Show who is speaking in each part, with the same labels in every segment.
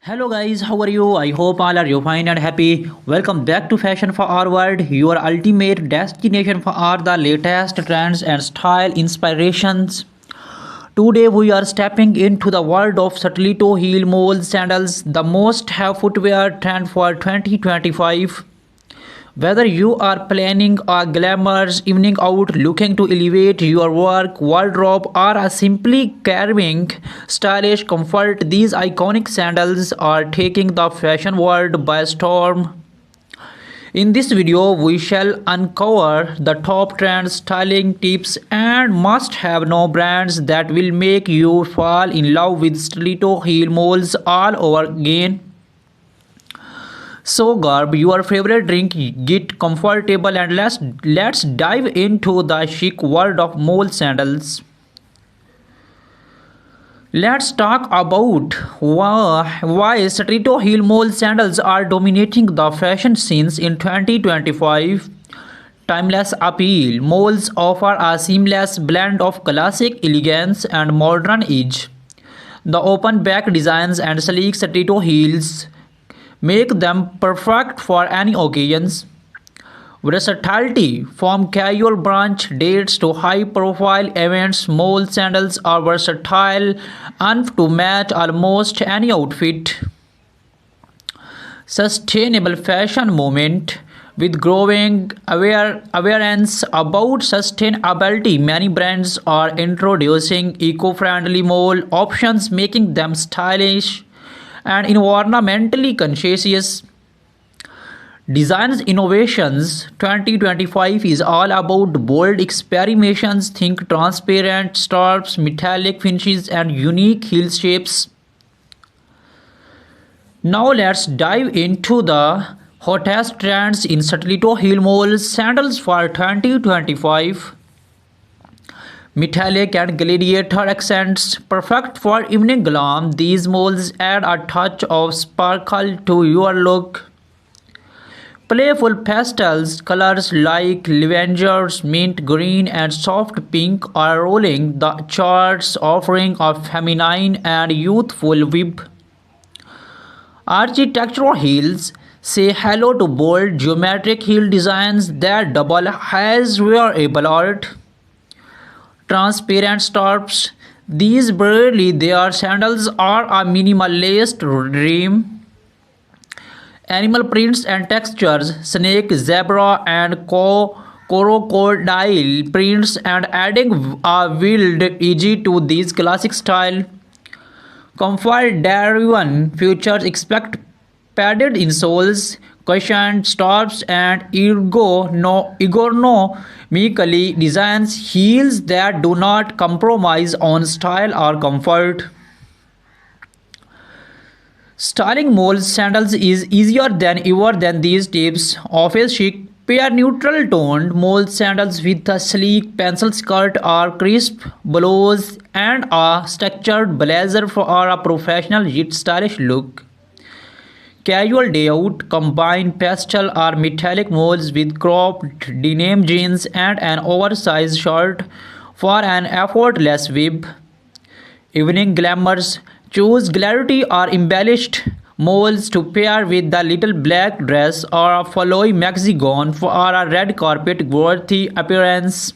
Speaker 1: Hello guys, how are you? I hope all are you fine and happy. Welcome back to Fashion for Our World, your ultimate destination for all the latest trends and style inspirations. Today we are stepping into the world of Satellito heel mole sandals, the most have footwear trend for 2025. Whether you are planning a glamorous evening out, looking to elevate your work wardrobe, or are simply carving stylish comfort, these iconic sandals are taking the fashion world by storm. In this video, we shall uncover the top trend styling tips and must-have no brands that will make you fall in love with stiletto heel moles all over again. So grab your favorite drink, get comfortable and let's dive into the chic world of mole sandals. Let's talk about why Stiletto heel mole sandals are dominating the fashion scenes in 2025. Timeless appeal. Moles offer a seamless blend of classic elegance and modern edge. The open back designs and sleek stiletto heels make them perfect for any occasions. Versatility. From casual brunch dates to high profile events, mole sandals are versatile enough to match almost any outfit. Sustainable fashion movement. With growing awareness about sustainability, many brands are introducing eco-friendly mole options, making them stylish and environmentally conscious. Designs innovations 2025 is all about bold experimentations. Think transparent straps, metallic finishes, and unique heel shapes. Now let's dive into the hottest trends in stiletto heel mole sandals for 2025. Metallic and gladiator accents, perfect for evening glam. These molds add a touch of sparkle to your look. Playful pastels colors like lavender, mint green, and soft pink are rolling the charts, offering a feminine and youthful vibe. Architectural heels say hello to bold geometric heel designs that double as wearable art. Transparent straps. These barely their sandals are a minimalist dream. Animal prints and textures, snake, zebra, and crocodile prints, and adding a wild edge to these classic style. Comfort driven features expect padded insoles, cushioned straps, and ergonomically designed heels that do not compromise on style or comfort. Styling mole sandals is easier than ever than these tips. Office chic. Pair neutral toned mole sandals with a sleek pencil skirt or crisp blouse and a structured blazer for a professional yet stylish look. Casual day out. Combine pastel or metallic molds with cropped denim jeans and an oversized shirt for an effortless vibe. Evening glamours. Choose glittery or embellished molds to pair with the little black dress or a flowy maxi gown for a red carpet worthy appearance.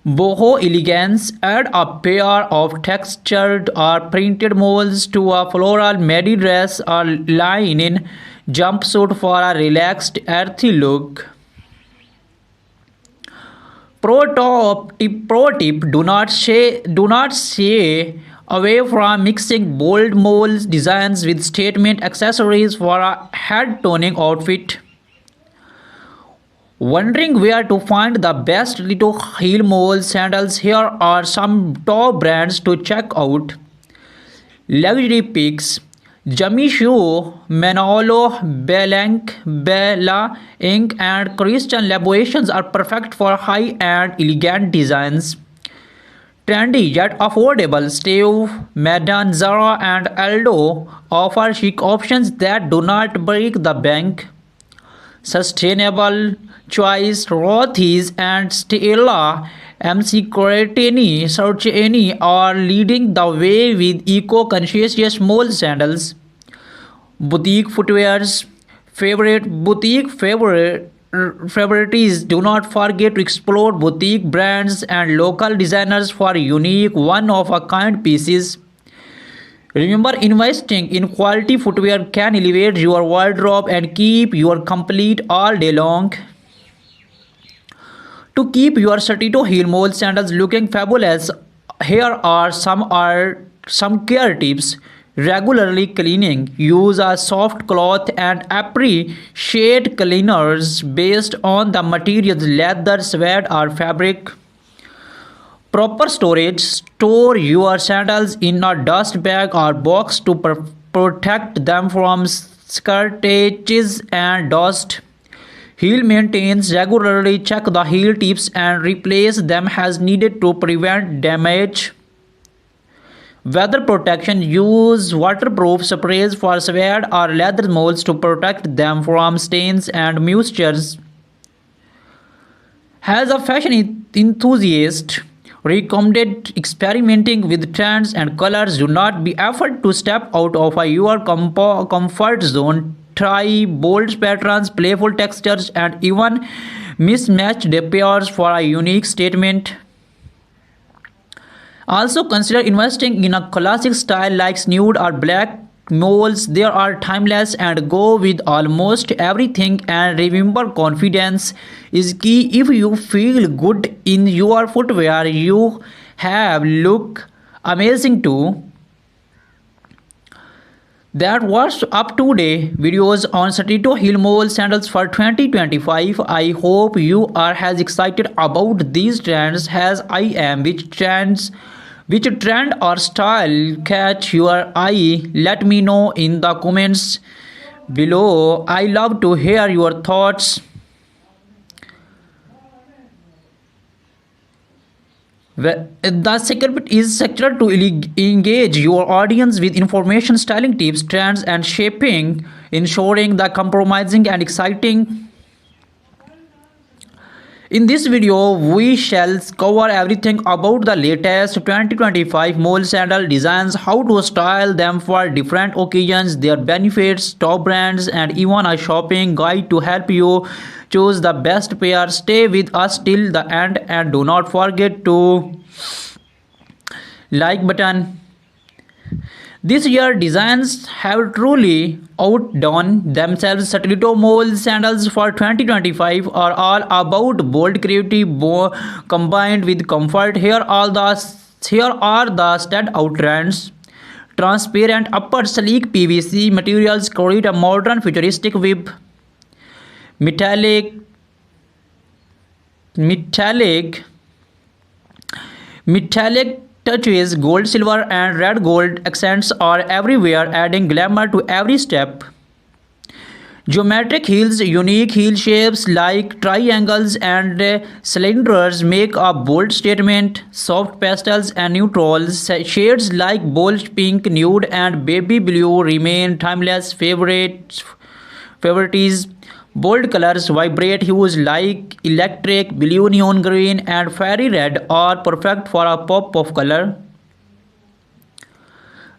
Speaker 1: Boho elegance. Add a pair of textured or printed molds to a floral midi dress or linen jumpsuit for a relaxed, earthy look. Pro tip: do not shy away from mixing bold mold designs with statement accessories for a head toning outfit. Wondering where to find the best little heel mole sandals? Here are some top brands to check out. Luxury picks. Jimmy Choo, Manolo Blahnik, Bella Inc. and Christian Louboutin are perfect for high-end elegant designs. Trendy yet affordable. Steve Madden, Zara, and Aldo offer chic options that do not break the bank. Sustainable choice. Rothy's and Stella MC Sarcheni are leading the way with eco-conscious mole sandals. Boutique footwear's favorite favorites. Do not forget to explore boutique brands and local designers for unique one-of-a-kind pieces. Remember, investing in quality footwear can elevate your wardrobe and keep you complete all day long. To keep your Satito heel mole sandals looking fabulous, here are some care tips. Regularly cleaning. Use a soft cloth and appreciate cleaners based on the materials leather, sweat, or fabric. Proper storage. Store your sandals in a dust bag or box to protect them from scratches and dust. Heel maintains. Regularly check the heel tips and replace them as needed to prevent damage. Weather protection. Use waterproof sprays for suede or leather molds to protect them from stains and moistures. As a fashion enthusiast, recommended experimenting with trends and colors. Do not be afraid to step out of your comfort zone. Try bold patterns, playful textures, and even mismatched pairs for a unique statement. Also consider investing in a classic style like nude or black moles. They are timeless and go with almost everything. And remember, confidence is key. If you feel good in your footwear, you have look amazing too. That was up today videos on Satito Heel Mole sandals for 2025. I hope you are as excited about these trends as I am. Which trend or style catch your eye? Let me know in the comments below. I love to hear your thoughts. The secret is sector to engage your audience with information, styling tips, trends, and shaping, ensuring the compromising and exciting. In this video, we shall cover everything about the latest 2025 mole sandal designs, how to style them for different occasions, their benefits, top brands, and even a shopping guide to help you choose the best pair. Stay with us till the end and do not forget to like button. This year designs have truly outdone themselves. Satellito Mole sandals for 2025 are all about bold creativity combined with comfort. Here are the standout trends. Transparent upper, sleek PVC materials create a modern futuristic web. Metallic metallic Metallic touches, gold, silver, and red gold accents are everywhere, adding glamour to every step. Geometric heels, unique heel shapes like triangles and cylinders make a bold statement. Soft pastels and neutrals, shades like bold pink, nude, and baby blue remain timeless favorites. Bold colors, vibrant hues like electric blue, neon green, and fairy red are perfect for a pop of color.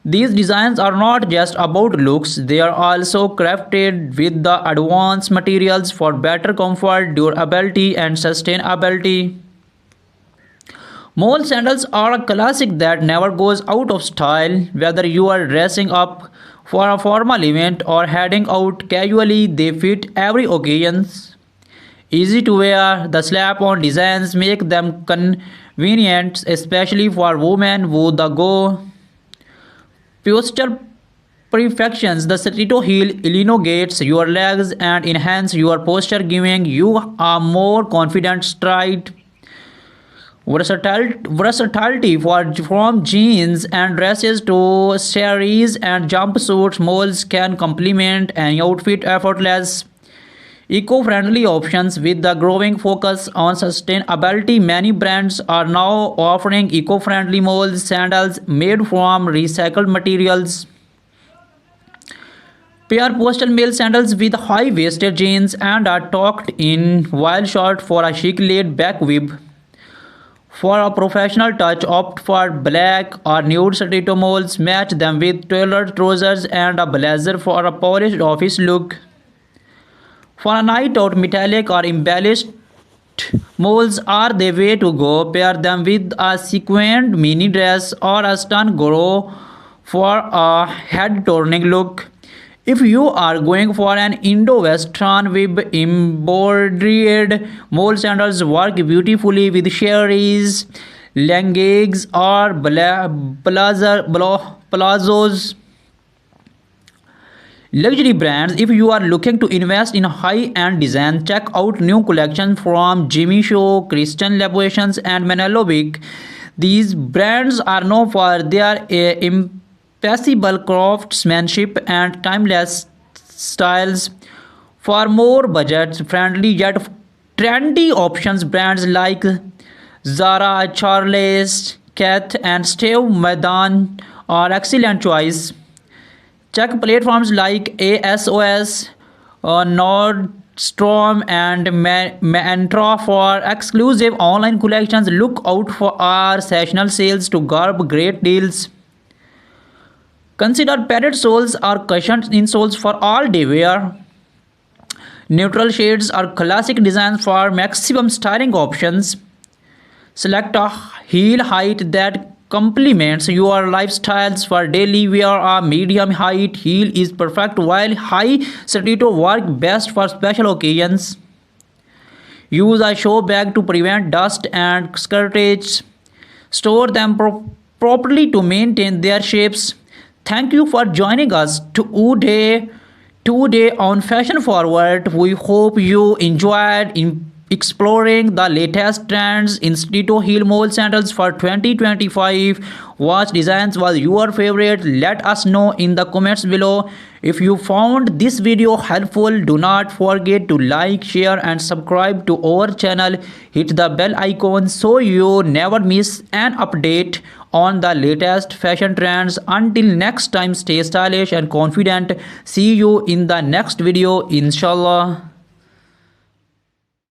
Speaker 1: These designs are not just about looks, they are also crafted with the advanced materials for better comfort, durability, and sustainability. Mole sandals are a classic that never goes out of style. Whether you are dressing up for a formal event or heading out casually, they fit every occasion. Easy to wear, the slap-on designs make them convenient, especially for women who go posture perfections. The Satito heel elongates your legs and enhance your posture, giving you a more confident stride. Versatility from jeans and dresses to saris and jumpsuits, moles can complement an outfit effortless. Eco-friendly options. With the growing focus on sustainability, many brands are now offering eco-friendly mole sandals made from recycled materials. Pair postal male sandals with high-waisted jeans and are tucked in while short for a chic laid-back web. For a professional touch, opt for black or nude stiletto moles. Match them with tailored trousers and a blazer for a polished office look. For a night out, metallic or embellished moles are the way to go. Pair them with a sequined mini dress or a stun grow for a head-turning look. If you are going for an Indo-Western with embroidered mole sandals, work beautifully with cherries, leggings, or palazzos. Luxury brands. If you are looking to invest in high-end design, check out new collections from Jimmy Choo, Christian Louboutin, and Manolo Blahnik. These brands are known for their impeccable craftsmanship and timeless styles. For more budget-friendly yet trendy options, brands like Zara, Charles, Kath, and Steve Madden are excellent choice. Check platforms like ASOS, Nordstrom, and Mantra for exclusive online collections. Look out for our seasonal sales to grab great deals. Consider padded soles or cushioned insoles for all day wear. Neutral shades are classic designs for maximum styling options. Select a heel height that complements your lifestyles. For daily wear, a medium height heel is perfect, while high stiletto work best for special occasions. Use a show bag to prevent dust and scratches. Store them properly to maintain their shapes. Thank you for joining us today on Fashion Forward. We hope you enjoyed exploring the latest trends in stiletto heel mole sandals for 2025. What designs was your favorite? Let us know in the comments below. If you found this video helpful, do not forget to like, share, and subscribe to our channel. Hit the bell icon so you never miss an update on the latest fashion trends. Until next time, stay stylish and confident. See you in the next video, inshallah.